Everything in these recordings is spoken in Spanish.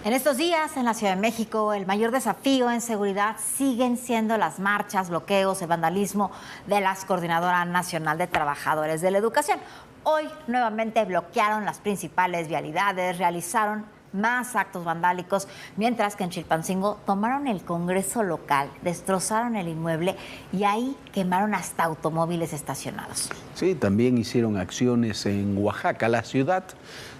En estos días, en la Ciudad de México, el mayor desafío en seguridad siguen siendo las marchas, bloqueos, el vandalismo de la Coordinadora Nacional de Trabajadores de la Educación. Hoy nuevamente bloquearon las principales vialidades, realizaron más actos vandálicos, mientras que en Chilpancingo tomaron el Congreso local, destrozaron el inmueble y ahí quemaron hasta automóviles estacionados. Sí, también hicieron acciones en Oaxaca. La Ciudad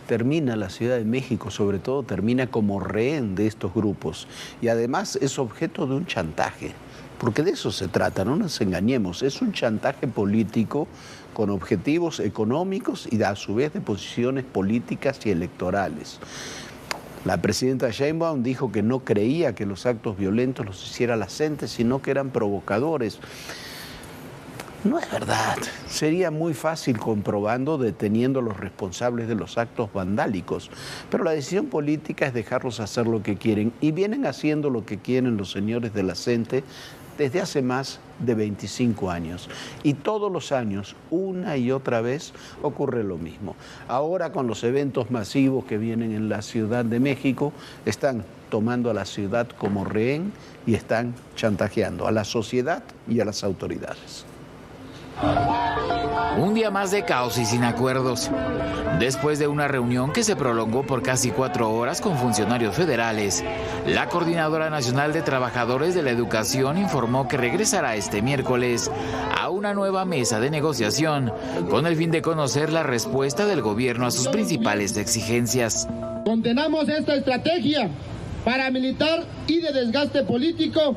de México sobre todo, termina como rehén de estos grupos y además es objeto de un chantaje, porque de eso se trata, no nos engañemos, es un chantaje político con objetivos económicos y a su vez de posiciones políticas y electorales. La presidenta Sheinbaum dijo que no creía que los actos violentos los hiciera la gente, sino que eran provocadores. No es verdad. Sería muy fácil comprobando, deteniendo a los responsables de los actos vandálicos. Pero la decisión política es dejarlos hacer lo que quieren. Y vienen haciendo lo que quieren los señores de la CENTE desde hace más de 25 años. Y todos los años, una y otra vez, ocurre lo mismo. Ahora con los eventos masivos que vienen en la Ciudad de México, están tomando a la ciudad como rehén y están chantajeando a la sociedad y a las autoridades. Un día más de caos y sin acuerdos. Después de una reunión que se prolongó por casi 4 horas con funcionarios federales, la Coordinadora Nacional de Trabajadores de la Educación informó que regresará este miércoles a una nueva mesa de negociación con el fin de conocer la respuesta del gobierno a sus principales exigencias. Condenamos esta estrategia paramilitar y de desgaste político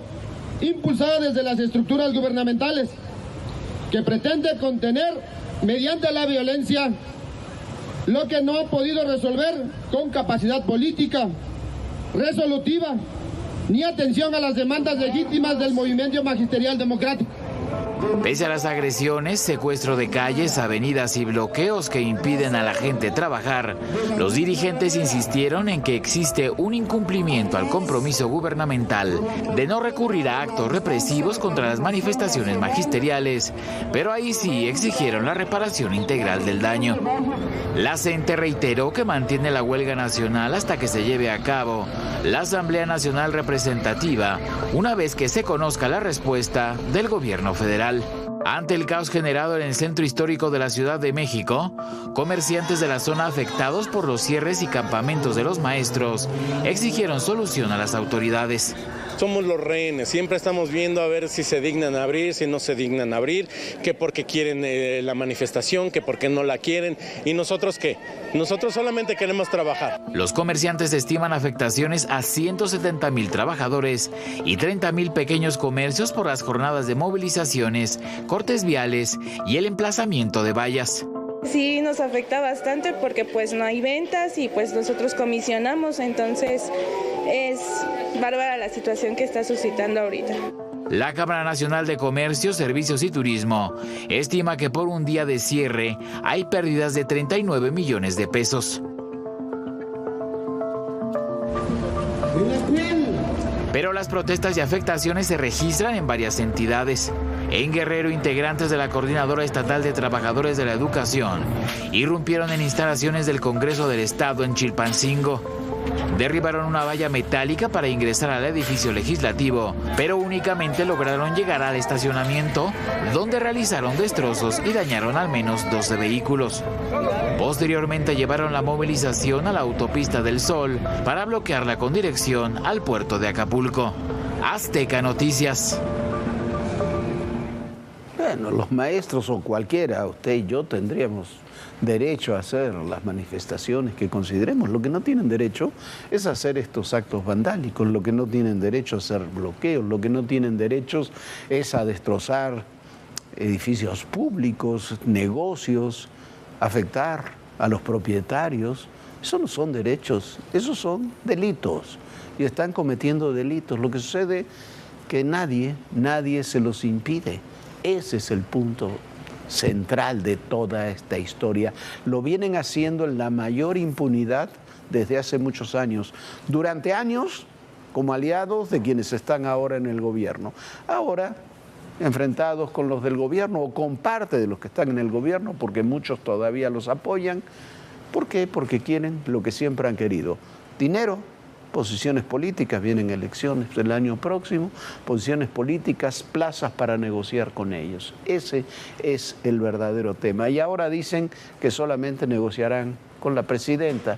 impulsada desde las estructuras gubernamentales, que pretende contener mediante la violencia lo que no ha podido resolver con capacidad política, resolutiva, ni atención a las demandas legítimas del movimiento magisterial democrático. Pese a las agresiones, secuestro de calles, avenidas y bloqueos que impiden a la gente trabajar, los dirigentes insistieron en que existe un incumplimiento al compromiso gubernamental de no recurrir a actos represivos contra las manifestaciones magisteriales, pero ahí sí exigieron la reparación integral del daño. La CENTE reiteró que mantiene la huelga nacional hasta que se lleve a cabo la Asamblea Nacional Representativa, una vez que se conozca la respuesta del gobierno federal. Ante el caos generado en el centro histórico de la Ciudad de México, comerciantes de la zona afectados por los cierres y campamentos de los maestros exigieron solución a las autoridades. Somos los rehenes, siempre estamos viendo a ver si se dignan a abrir, si no se dignan a abrir, que porque quieren la manifestación, que porque no la quieren, y nosotros ¿qué? Nosotros solamente queremos trabajar. Los comerciantes estiman afectaciones a 170,000 trabajadores y 30,000 pequeños comercios por las jornadas de movilizaciones, cortes viales y el emplazamiento de vallas. Sí, nos afecta bastante porque pues no hay ventas y pues nosotros comisionamos, entonces es bárbara la situación que está suscitando ahorita. La Cámara Nacional de Comercio, Servicios y Turismo estima que por un día de cierre hay pérdidas de 39 millones de pesos. Pero las protestas y afectaciones se registran en varias entidades. En Guerrero, integrantes de la Coordinadora Estatal de Trabajadores de la Educación irrumpieron en instalaciones del Congreso del Estado en Chilpancingo. Derribaron una valla metálica para ingresar al edificio legislativo, pero únicamente lograron llegar al estacionamiento, donde realizaron destrozos y dañaron al menos 12 vehículos. Posteriormente llevaron la movilización a la autopista del Sol para bloquearla con dirección al puerto de Acapulco. Azteca Noticias. Bueno, los maestros o cualquiera, usted y yo, tendríamos derecho a hacer las manifestaciones que consideremos. Lo que no tienen derecho es hacer estos actos vandálicos, lo que no tienen derecho a hacer bloqueos, lo que no tienen derecho es a destrozar edificios públicos, negocios, afectar a los propietarios. Eso no son derechos, esos son delitos y están cometiendo delitos. Lo que sucede es que nadie se los impide. Ese es el punto central de toda esta historia. Lo vienen haciendo en la mayor impunidad desde hace muchos años, durante años como aliados de quienes están ahora en el gobierno. Ahora enfrentados con los del gobierno o con parte de los que están en el gobierno, porque muchos todavía los apoyan. ¿Por qué? Porque quieren lo que siempre han querido: dinero, posiciones políticas, vienen elecciones el año próximo, posiciones políticas, plazas para negociar con ellos. Ese es el verdadero tema. Y ahora dicen que solamente negociarán con la presidenta.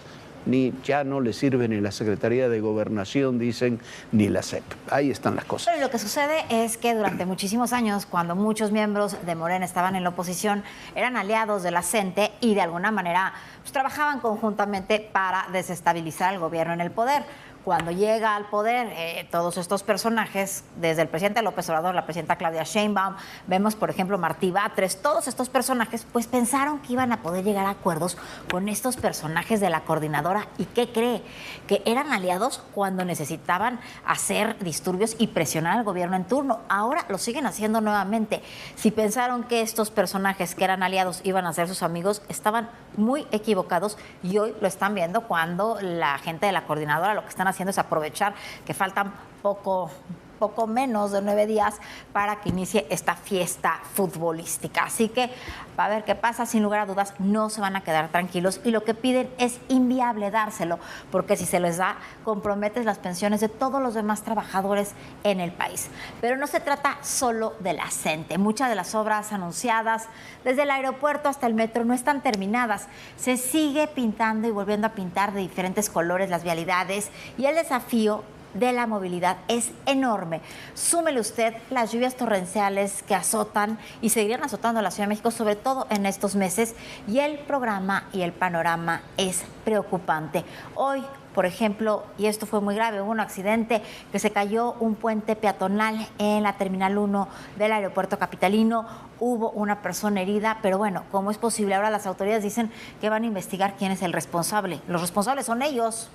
Ya no le sirve ni la Secretaría de Gobernación, dicen, ni la SEP. Ahí están las cosas. Pero lo que sucede es que durante muchísimos años, cuando muchos miembros de Morena estaban en la oposición, eran aliados de la CENTE y de alguna manera pues, trabajaban conjuntamente para desestabilizar al gobierno en el poder. Cuando llega al poder, todos estos personajes, desde el presidente López Obrador, la presidenta Claudia Sheinbaum, vemos, por ejemplo, Martí Batres, todos estos personajes, pues pensaron que iban a poder llegar a acuerdos con estos personajes de la coordinadora. ¿Y qué cree? Que eran aliados cuando necesitaban hacer disturbios y presionar al gobierno en turno. Ahora lo siguen haciendo nuevamente. Si pensaron que estos personajes que eran aliados iban a ser sus amigos, estaban muy equivocados y hoy lo están viendo cuando la gente de la coordinadora lo que están haciendo es aprovechar que faltan poco menos de 9 días para que inicie esta fiesta futbolística. Así que va a ver qué pasa, sin lugar a dudas no se van a quedar tranquilos y lo que piden es inviable dárselo, porque si se les da, comprometes las pensiones de todos los demás trabajadores en el país. Pero no se trata solo de la CENTE. Muchas de las obras anunciadas, desde el aeropuerto hasta el metro, no están terminadas. Se sigue pintando y volviendo a pintar de diferentes colores las vialidades y el desafío de la movilidad es enorme. Súmele usted las lluvias torrenciales que azotan y seguirían azotando a la Ciudad de México, sobre todo en estos meses, y el programa y el panorama es preocupante. Hoy, por ejemplo, y esto fue muy grave, hubo un accidente que se cayó un puente peatonal en la Terminal 1 del aeropuerto capitalino, hubo una persona herida, pero bueno, ¿cómo es posible? Ahora las autoridades dicen que van a investigar quién es el responsable. Los responsables son ellos.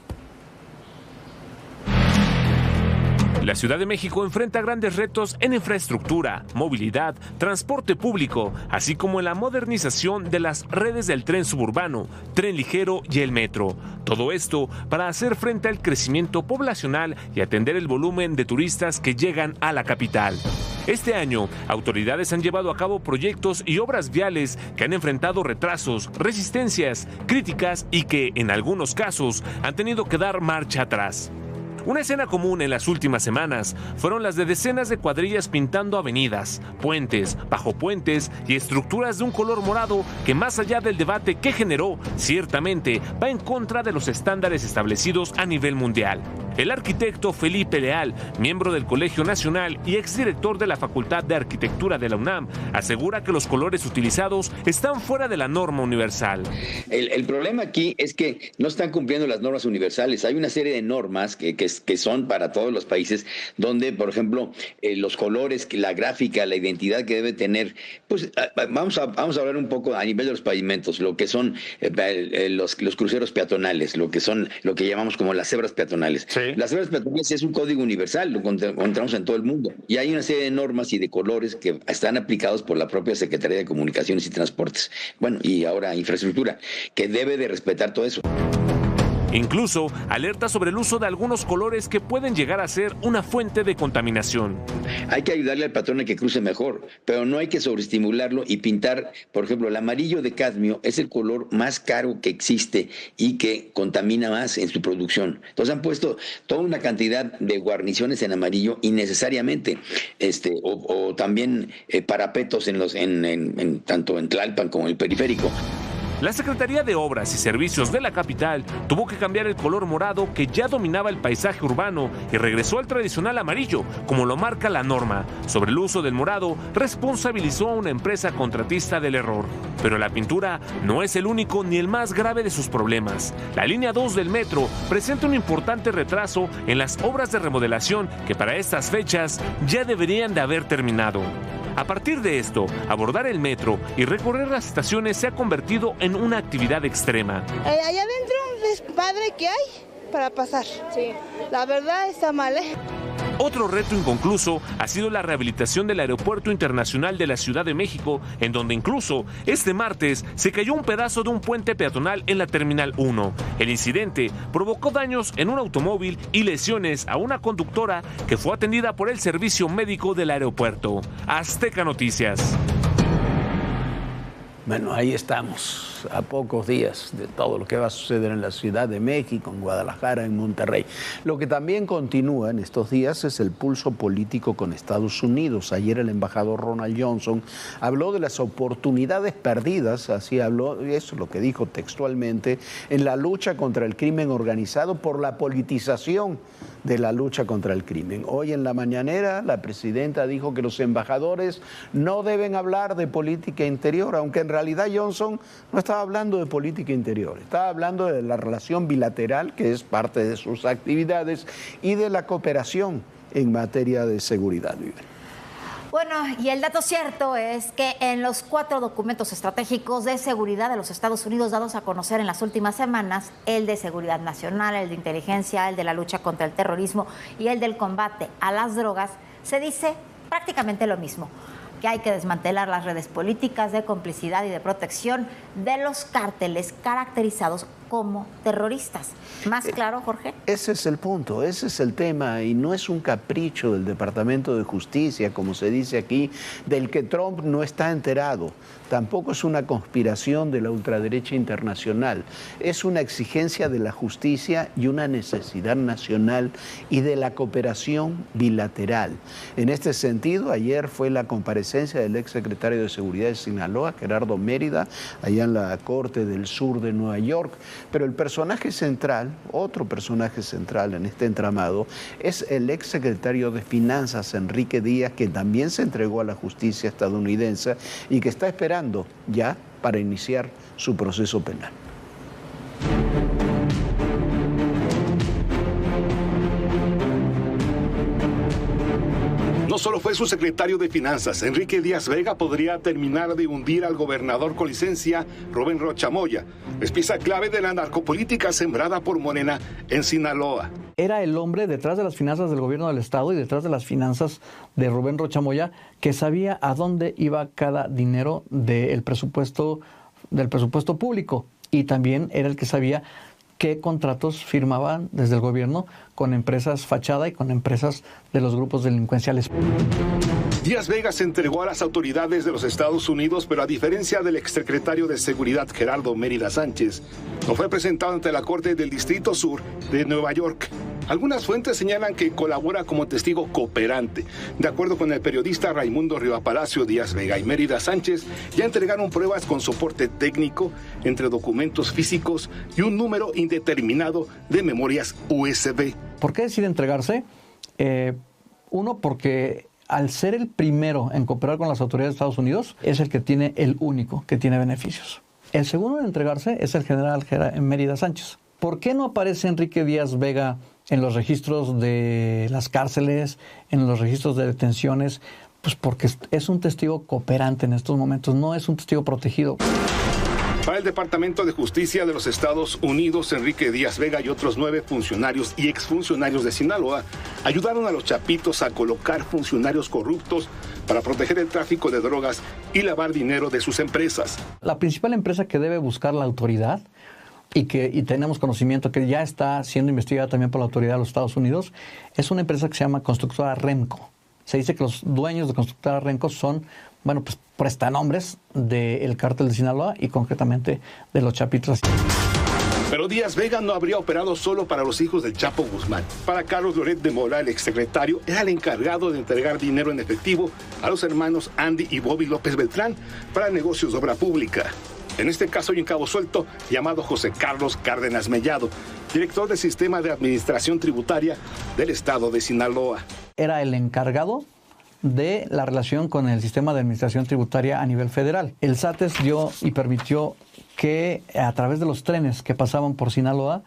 La Ciudad de México enfrenta grandes retos en infraestructura, movilidad, transporte público, así como en la modernización de las redes del tren suburbano, tren ligero y el metro. Todo esto para hacer frente al crecimiento poblacional y atender el volumen de turistas que llegan a la capital. Este año, autoridades han llevado a cabo proyectos y obras viales que han enfrentado retrasos, resistencias, críticas y que, en algunos casos, han tenido que dar marcha atrás. Una escena común en las últimas semanas fueron las de decenas de cuadrillas pintando avenidas, puentes, bajopuentes y estructuras de un color morado que, más allá del debate que generó, ciertamente va en contra de los estándares establecidos a nivel mundial. El arquitecto Felipe Leal, miembro del Colegio Nacional y exdirector de la Facultad de Arquitectura de la UNAM, asegura que los colores utilizados están fuera de la norma universal. El problema aquí es que no están cumpliendo las normas universales. Hay una serie de normas que son para todos los países, donde, por ejemplo, los colores, la gráfica, la identidad que debe tener, pues vamos a hablar un poco a nivel de los pavimentos, lo que son los cruceros peatonales, lo que llamamos como las cebras peatonales. Sí. Las cebras peatonales es un código universal, lo encontramos en todo el mundo, y hay una serie de normas y de colores que están aplicados por la propia Secretaría de Comunicaciones y Transportes, bueno, y ahora Infraestructura, que debe de respetar todo eso. Incluso alerta sobre el uso de algunos colores que pueden llegar a ser una fuente de contaminación. Hay que ayudarle al patrón a que cruce mejor, pero no hay que sobreestimularlo y pintar. Por ejemplo, el amarillo de cadmio es el color más caro que existe y que contamina más en su producción. Entonces han puesto toda una cantidad de guarniciones en amarillo innecesariamente, o también parapetos tanto en Tlalpan como en el periférico. La Secretaría de Obras y Servicios de la capital tuvo que cambiar el color morado que ya dominaba el paisaje urbano y regresó al tradicional amarillo, como lo marca la norma. Sobre el uso del morado, responsabilizó a una empresa contratista del error. Pero la pintura no es el único ni el más grave de sus problemas. La línea 2 del metro presenta un importante retraso en las obras de remodelación que para estas fechas ya deberían de haber terminado. A partir de esto, abordar el metro y recorrer las estaciones se ha convertido en una actividad extrema. Allá adentro es padre que hay para pasar. Sí. La verdad está mal, Otro reto inconcluso ha sido la rehabilitación del Aeropuerto Internacional de la Ciudad de México, en donde incluso este martes se cayó un pedazo de un puente peatonal en la Terminal 1. El incidente provocó daños en un automóvil y lesiones a una conductora que fue atendida por el servicio médico del aeropuerto. Azteca Noticias. Bueno, ahí estamos. Estamos a pocos días de todo lo que va a suceder en la Ciudad de México, en Guadalajara, en Monterrey. Lo que también continúa en estos días es el pulso político con Estados Unidos. Ayer el embajador Ronald Johnson habló de las oportunidades perdidas, así habló, eso es lo que dijo textualmente, en la lucha contra el crimen organizado por la politización de la lucha contra el crimen. Hoy en la mañanera la presidenta dijo que los embajadores no deben hablar de política interior, aunque en realidad Johnson no estaba hablando de política interior, estaba hablando de la relación bilateral, que es parte de sus actividades, y de la cooperación en materia de seguridad. Bueno, y el dato cierto es que en los 4 documentos estratégicos de seguridad de los Estados Unidos dados a conocer en las últimas semanas, el de seguridad nacional, el de inteligencia, el de la lucha contra el terrorismo y el del combate a las drogas, se dice prácticamente lo mismo, que hay que desmantelar las redes políticas de complicidad y de protección de los cárteles caracterizados como terroristas. ¿Más claro, Jorge? Ese es el punto, ese es el tema, y no es un capricho del Departamento de Justicia, como se dice aquí, del que Trump no está enterado. Tampoco es una conspiración de la ultraderecha internacional. Es una exigencia de la justicia y una necesidad nacional y de la cooperación bilateral. En este sentido, ayer fue la comparecencia del exsecretario de Seguridad de Sinaloa, Gerardo Mérida, allá en la Corte del Sur de Nueva York. Pero el personaje central, otro personaje central en este entramado, es el exsecretario de Finanzas, Enrique Díaz, que también se entregó a la justicia estadounidense y que está esperando ya para iniciar su proceso penal. No solo fue su secretario de Finanzas, Enrique Díaz Vega podría terminar de hundir al gobernador con licencia, Rubén Rocha Moya. Es pieza clave de la narcopolítica sembrada por Morena en Sinaloa. Era el hombre detrás de las finanzas del gobierno del Estado y detrás de las finanzas de Rubén Rocha Moya, que sabía a dónde iba cada dinero del presupuesto público. Y también era el que sabía qué contratos firmaban desde el gobierno con empresas fachada y con empresas de los grupos delincuenciales. Díaz Vega se entregó a las autoridades de los Estados Unidos, pero a diferencia del exsecretario de Seguridad Gerardo Mérida Sánchez, no fue presentado ante la Corte del Distrito Sur de Nueva York. Algunas fuentes señalan que colabora como testigo cooperante. De acuerdo con el periodista Raimundo Riva Palacio, Díaz Vega y Mérida Sánchez ya entregaron pruebas con soporte técnico entre documentos físicos y un número indeterminado de memorias USB. ¿Por qué decide entregarse? Uno, porque al ser el primero en cooperar con las autoridades de Estados Unidos, es el que tiene el único que tiene beneficios. El segundo en entregarse es el general Mérida Sánchez. ¿Por qué no aparece Enrique Díaz Vega en los registros de las cárceles, en los registros de detenciones? Pues porque es un testigo cooperante en estos momentos, no es un testigo protegido. Para el Departamento de Justicia de los Estados Unidos, Enrique Díaz Vega y otros 9 funcionarios y exfuncionarios de Sinaloa ayudaron a los Chapitos a colocar funcionarios corruptos para proteger el tráfico de drogas y lavar dinero de sus empresas. La principal empresa que debe buscar la autoridad y tenemos conocimiento que ya está siendo investigada también por la autoridad de los Estados Unidos, es una empresa que se llama Constructora Remco. Se dice que los dueños de Constructora Remco son, pues prestanombres del cártel de Sinaloa y concretamente de los Chapitos. Pero Díaz Vega no habría operado solo para los hijos del Chapo Guzmán. Para Carlos Loret de Mola, el exsecretario, era el encargado de entregar dinero en efectivo a los hermanos Andy y Bobby López Beltrán para negocios de obra pública. En este caso hay un cabo suelto llamado José Carlos Cárdenas Mellado, director del Sistema de Administración Tributaria del Estado de Sinaloa. Era el encargado de la relación con el Sistema de Administración Tributaria a nivel federal. El SATES dio y permitió que a través de los trenes que pasaban por Sinaloa,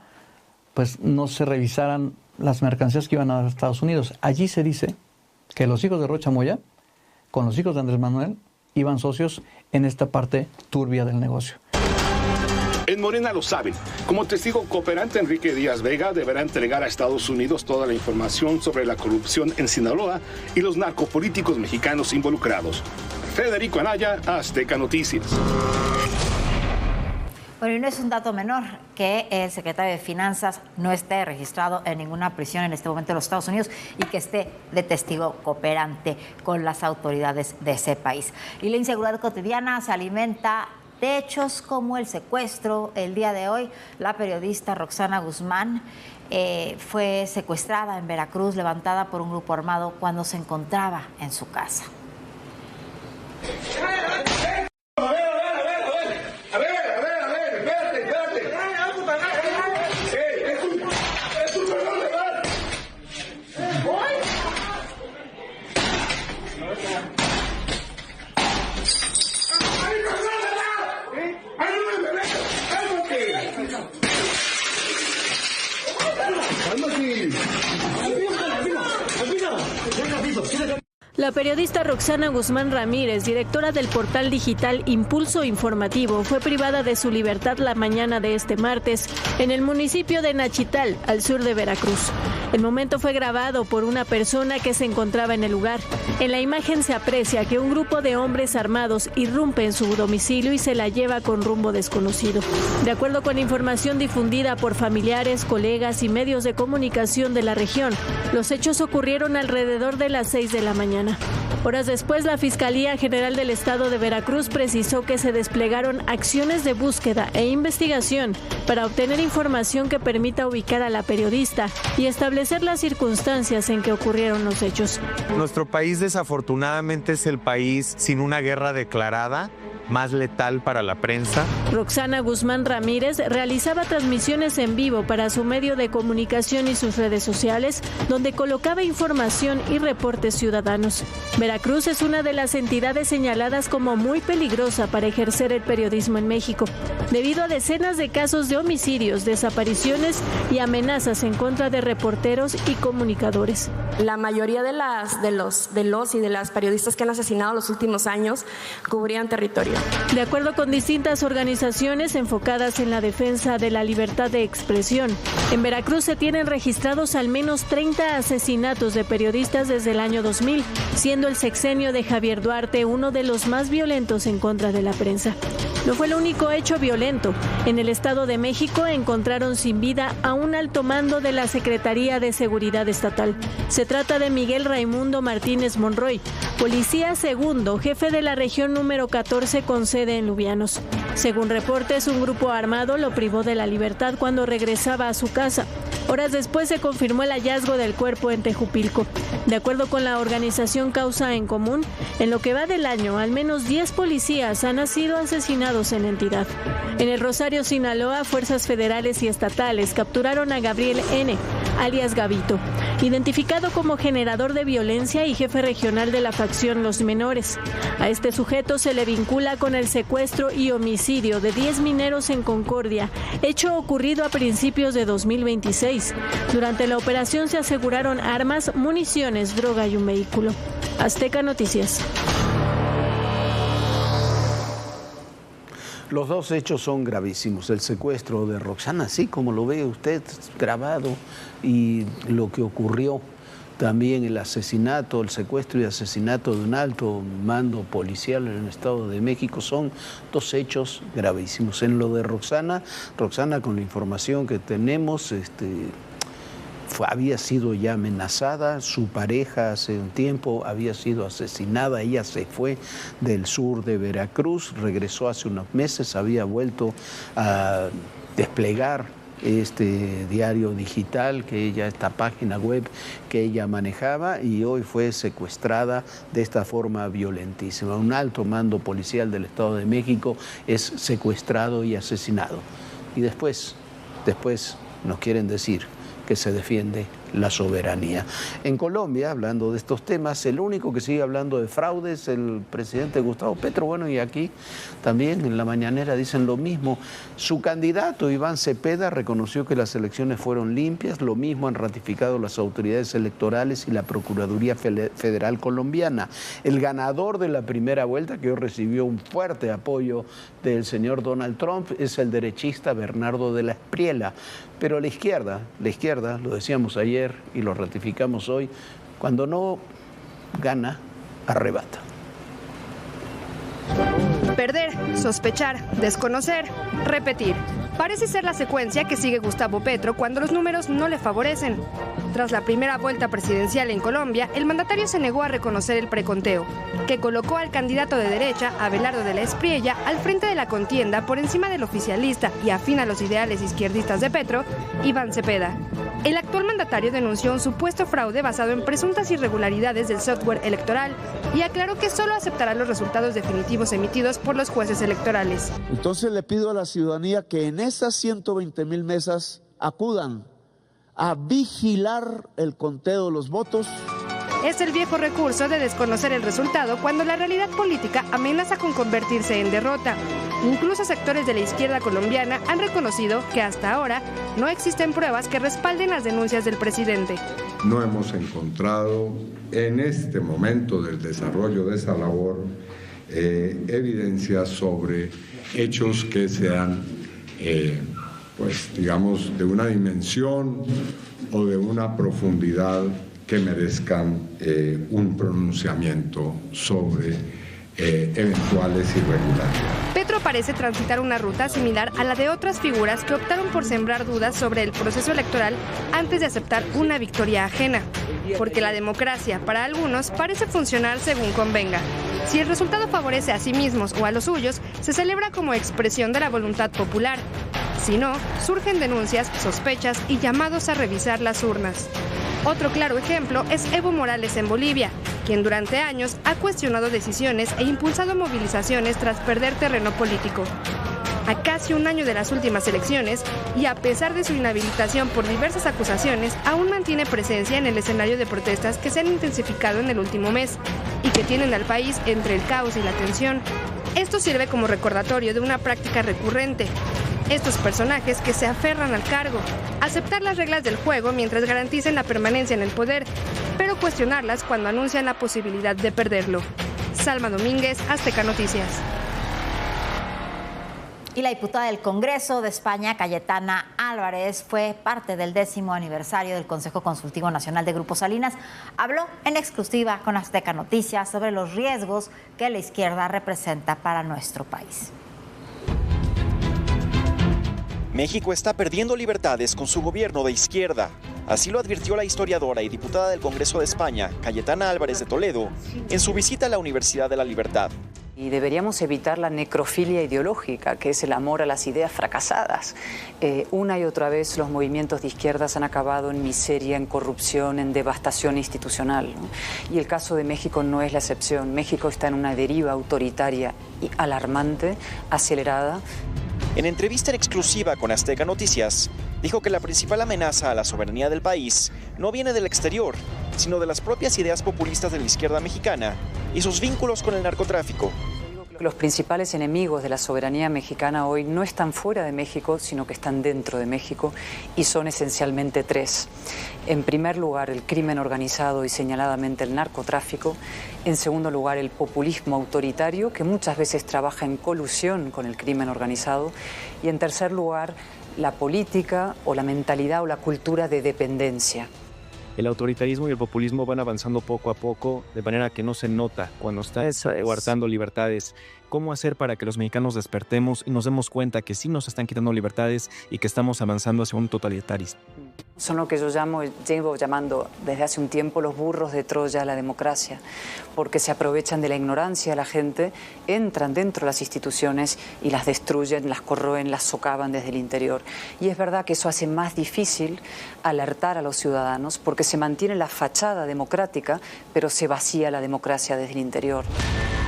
pues no se revisaran las mercancías que iban a Estados Unidos. Allí se dice que los hijos de Rocha Moya, con los hijos de Andrés Manuel, iban socios en esta parte turbia del negocio. En Morena lo saben. Como testigo cooperante, Enrique Díaz Vega deberá entregar a Estados Unidos toda la información sobre la corrupción en Sinaloa y los narcopolíticos mexicanos involucrados. Federico Anaya, Azteca Noticias. Bueno, y no es un dato menor que el secretario de Finanzas no esté registrado en ninguna prisión en este momento en los Estados Unidos y que esté de testigo cooperante con las autoridades de ese país. Y la inseguridad cotidiana se alimenta de hechos como el secuestro. El día de hoy, la periodista Roxana Guzmán fue secuestrada en Veracruz, levantada por un grupo armado cuando se encontraba en su casa. La periodista Roxana Guzmán Ramírez, directora del portal digital Impulso Informativo, fue privada de su libertad la mañana de este martes en el municipio de Nachital, al sur de Veracruz. El momento fue grabado por una persona que se encontraba en el lugar. En la imagen se aprecia que un grupo de hombres armados irrumpe en su domicilio y se la lleva con rumbo desconocido. De acuerdo con información difundida por familiares, colegas y medios de comunicación de la región, los hechos ocurrieron alrededor de las 6 de la mañana. Horas después, la Fiscalía General del Estado de Veracruz precisó que se desplegaron acciones de búsqueda e investigación para obtener información que permita ubicar a la periodista y establecer las circunstancias en que ocurrieron los hechos. Nuestro país desafortunadamente es el país sin una guerra declarada, más letal para la prensa. Roxana Guzmán Ramírez realizaba transmisiones en vivo para su medio de comunicación y sus redes sociales, donde colocaba información y reportes ciudadanos. Veracruz es una de las entidades señaladas como muy peligrosa para ejercer el periodismo en México, debido a decenas de casos de homicidios, desapariciones y amenazas en contra de reporteros y comunicadores. La mayoría de los y de las periodistas que han asesinado en los últimos años cubrían territorio. De acuerdo con distintas organizaciones enfocadas en la defensa de la libertad de expresión, en Veracruz se tienen registrados al menos 30 asesinatos de periodistas desde el año 2000, siendo el sexenio de Javier Duarte uno de los más violentos en contra de la prensa. No fue el único hecho violento. En el Estado de México encontraron sin vida a un alto mando de la Secretaría de Seguridad Estatal. Se trata de Miguel Raimundo Martínez Monroy, policía segundo, jefe de la región número 14 con sede en Lubianos. Según reportes, un grupo armado lo privó de la libertad cuando regresaba a su casa. Horas después se confirmó el hallazgo del cuerpo en Tejupilco. De acuerdo con la organización Causa en Común, en lo que va del año, al menos 10 policías han sido asesinados en la entidad. En el Rosario, Sinaloa, fuerzas federales y estatales capturaron a Gabriel N., alias Gabito, identificado como generador de violencia y jefe regional de la facción Los Menores. A este sujeto se le vincula con el secuestro y homicidio de 10 mineros en Concordia, hecho ocurrido a principios de 2026. Durante la operación se aseguraron armas, municiones, droga y un vehículo. Azteca Noticias. Los dos hechos son gravísimos. El secuestro de Roxana, así como lo ve usted grabado, y lo que ocurrió también, el asesinato, el secuestro y asesinato de un alto mando policial en el Estado de México, son dos hechos gravísimos. En lo de Roxana, con la información que tenemos, había sido ya amenazada, su pareja hace un tiempo había sido asesinada, ella se fue del sur de Veracruz, regresó hace unos meses, había vuelto a desplegar este diario digital esta página web que ella manejaba, y hoy fue secuestrada de esta forma violentísima. Un alto mando policial del Estado de México es secuestrado y asesinado. Y después nos quieren decir que se defiende la soberanía. En Colombia, hablando de estos temas, el único que sigue hablando de fraude es el presidente Gustavo Petro. Bueno, y aquí también en la mañanera dicen lo mismo. Su candidato, Iván Cepeda, reconoció que las elecciones fueron limpias. Lo mismo han ratificado las autoridades electorales y la Procuraduría Federal colombiana. El ganador de la primera vuelta, que hoy recibió un fuerte apoyo del señor Donald Trump, es el derechista Bernardo de la Espriella. Pero la izquierda, lo decíamos ayer y lo ratificamos hoy, cuando no gana, arrebata. Perder, sospechar, desconocer, repetir. Parece ser la secuencia que sigue Gustavo Petro cuando los números no le favorecen. Tras la primera vuelta presidencial en Colombia, el mandatario se negó a reconocer el preconteo, que colocó al candidato de derecha, Abelardo de la Espriella, al frente de la contienda por encima del oficialista y afín a los ideales izquierdistas de Petro, Iván Cepeda. El actual mandatario denunció un supuesto fraude basado en presuntas irregularidades del software electoral y aclaró que solo aceptará los resultados definitivos emitidos por los jueces electorales. Entonces le pido a la ciudadanía que en esas 120,000 mesas acudan a vigilar el conteo de los votos. Es el viejo recurso de desconocer el resultado cuando la realidad política amenaza con convertirse en derrota. Incluso sectores de la izquierda colombiana han reconocido que hasta ahora no existen pruebas que respalden las denuncias del presidente. No hemos encontrado en este momento del desarrollo de esa labor evidencias sobre hechos que sean, pues digamos, de una dimensión o de una profundidad que merezcan un pronunciamiento sobre eventuales irregularidades. Petro parece transitar una ruta similar a la de otras figuras que optaron por sembrar dudas sobre el proceso electoral antes de aceptar una victoria ajena. Porque la democracia, para algunos, parece funcionar según convenga. Si el resultado favorece a sí mismos o a los suyos, se celebra como expresión de la voluntad popular. Si no, surgen denuncias, sospechas y llamados a revisar las urnas. Otro claro ejemplo es Evo Morales en Bolivia, quien durante años ha cuestionado decisiones e impulsado movilizaciones tras perder terreno político. A casi un año de las últimas elecciones, y a pesar de su inhabilitación por diversas acusaciones, aún mantiene presencia en el escenario de protestas que se han intensificado en el último mes y que tienen al país entre el caos y la tensión. Esto sirve como recordatorio de una práctica recurrente. Estos personajes que se aferran al cargo, aceptar las reglas del juego mientras garanticen la permanencia en el poder, pero cuestionarlas cuando anuncian la posibilidad de perderlo. Salma Domínguez, Azteca Noticias. Y la diputada del Congreso de España, Cayetana Álvarez, fue parte del 10º aniversario del Consejo Consultivo Nacional de Grupo Salinas. Habló en exclusiva con Azteca Noticias sobre los riesgos que la izquierda representa para nuestro país. México está perdiendo libertades con su gobierno de izquierda. Así lo advirtió la historiadora y diputada del Congreso de España, Cayetana Álvarez de Toledo, en su visita a la Universidad de la Libertad. Y deberíamos evitar la necrofilia ideológica, que es el amor a las ideas fracasadas. Una y otra vez los movimientos de izquierdas han acabado en miseria, en corrupción, en devastación institucional, ¿no? Y el caso de México no es la excepción. México está en una deriva autoritaria y alarmante, acelerada. En entrevista en exclusiva con Azteca Noticias, dijo que la principal amenaza a la soberanía del país no viene del exterior, sino de las propias ideas populistas de la izquierda mexicana y sus vínculos con el narcotráfico. Los principales enemigos de la soberanía mexicana hoy no están fuera de México, sino que están dentro de México, y son esencialmente tres. En primer lugar, el crimen organizado y señaladamente el narcotráfico. En segundo lugar, el populismo autoritario, que muchas veces trabaja en colusión con el crimen organizado. Y en tercer lugar, la política o la mentalidad o la cultura de dependencia. El autoritarismo y el populismo van avanzando poco a poco, de manera que no se nota cuando está guardando libertades. ¿Cómo hacer para que los mexicanos despertemos y nos demos cuenta que sí nos están quitando libertades y que estamos avanzando hacia un totalitarismo? Son lo que yo llevo llamando desde hace un tiempo los burros de Troya a la democracia, porque se aprovechan de la ignorancia de la gente, entran dentro de las instituciones y las destruyen, las corroen, las socavan desde el interior. Y es verdad que eso hace más difícil alertar a los ciudadanos, porque se mantiene la fachada democrática, pero se vacía la democracia desde el interior.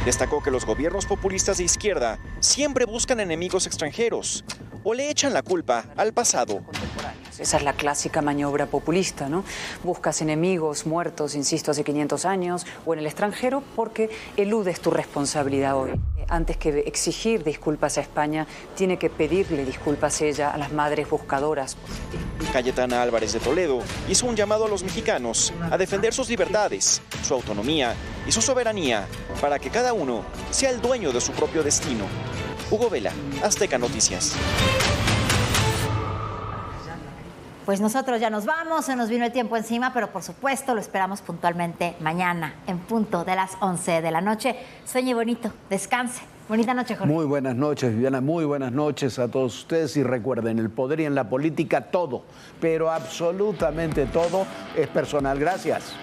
Destacó que los gobiernos populistas de izquierda siempre buscan enemigos extranjeros o le echan la culpa al pasado. Esa es la clásica maniobra populista, ¿no? Buscas enemigos muertos, insisto, hace 500 años o en el extranjero porque eludes tu responsabilidad hoy. Antes que exigir disculpas a España, tiene que pedirle disculpas ella a las madres buscadoras. Cayetana Álvarez de Toledo hizo un llamado a los mexicanos a defender sus libertades, su autonomía y su soberanía para que cada uno sea el dueño de su propio destino. Hugo Vela, Azteca Noticias. Pues nosotros ya nos vamos, se nos vino el tiempo encima, pero por supuesto lo esperamos puntualmente mañana, en punto de las 11 de la noche. Sueñe bonito, descanse. Bonita noche, Jorge. Muy buenas noches, Viviana. Muy buenas noches a todos ustedes. Y recuerden, el poder y en la política todo, pero absolutamente todo es personal. Gracias.